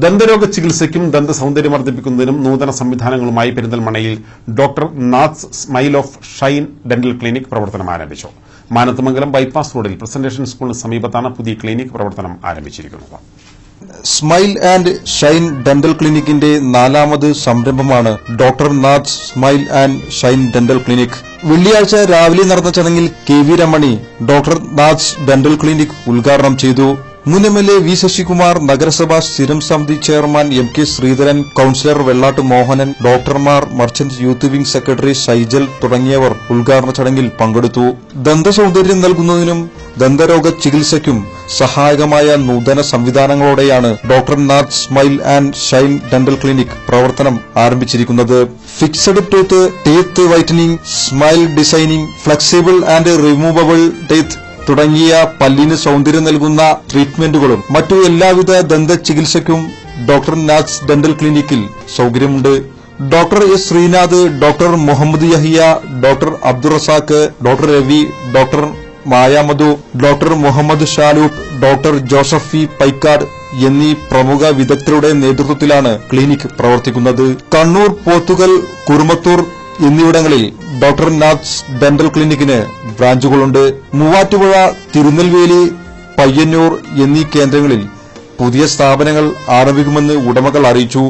ദന്തരോഗ ചികിത്സയ്ക്കും ദന്ത സൌന്ദര്യം വർദ്ധിപ്പിക്കുന്നതിനും നൂതന സംവിധാനങ്ങളുമായി പെരിന്തൽമണ്ണയിൽ doctor Nath's smile of shine dental clinic പ്രവർത്തനം ആരംഭിച്ചു. മാനത്തുമംഗലം ബൈപ്പാസ് റോഡിൽ പ്രസന്റേഷൻ സ്കൂളിന് സമീപത്താണ് പുതിയ ക്ലിനിക് പ്രവർത്തനം ആരംഭിച്ചിരിക്കുന്നത്. സ്മൈൽ ആൻഡ് ഷൈൻ ഡെന്റൽ ക്ലിനിക്കിന്റെ 4ാമത് സംരംഭമാണ് doctor Nath's smile and shine dental clinic. വെള്ളിയാഴ്ച രാവിലെ നടന്ന ചടങ്ങിൽ K V. Ramani doctor Nath's dental clinic ഉദ്ഘാടനം ചെയ്തു. മുൻ എം.എൽ.എ. വി. ശശികുമാർ, നഗരസഭാ സ്ഥിരം സമിതി chairman M K. Sreedharan, councillor Vellatt Mohanan, ഡോക്ടർമാർ, merchant youth wing secretary Shaijal തുടങ്ങിയവർ ഉദ്ഘാടന ചടങ്ങിൽ പങ്കെടുത്തു. ദന്തസൌന്ദര്യം നൽകുന്നതിനും ദന്തരോഗ ചികിത്സയ്ക്കും സഹായകമായ നൂതന സംവിധാനങ്ങളോടെയാണ് doctor Nath smile and shine dental clinic പ്രവർത്തനം ആരംഭിച്ചിരിക്കുന്നത്. Fixed teeth whitening, smile designing, flexible and removable teeth തുടങ്ങിയ പല്ലിന് സൌന്ദര്യം നൽകുന്ന ട്രീറ്റ്മെന്റുകളും മറ്റു എല്ലാവിധ ദന്ത ചികിത്സയ്ക്കും ഡോക്ടർ നാഥ്സ് ഡെന്റൽ ക്ലിനിക്കിൽ സൌകര്യമുണ്ട്. Doctor S Srinath, doctor Muhammad Yahiya, doctor Abdul Razak, doctor Ravi, doctor Mayamadhu, doctor Muhammad Shaloop, doctor Joseph V Paikkad എന്നീ പ്രമുഖ വിദഗ്ധരുടെ നേതൃത്വത്തിലാണ് ക്ലിനിക് പ്രവർത്തിക്കുന്നത്. കണ്ണൂർ, പോത്തുകൽ, കുറുമത്തൂർ എന്നിവിടങ്ങളിൽ ഡോക്ടർ നാഥ്സ് ഡെന്റൽ ക്ലിനിക്കിന് ബ്രാഞ്ചുകളുണ്ട്. മൂവാറ്റുപുഴ, തിരുനെൽവേലി, പയ്യന്നൂർ എന്നീ കേന്ദ്രങ്ങളിൽ പുതിയ സ്ഥാപനങ്ങൾ ആരംഭിക്കുമെന്ന് ഉടമകൾ അറിയിച്ചു.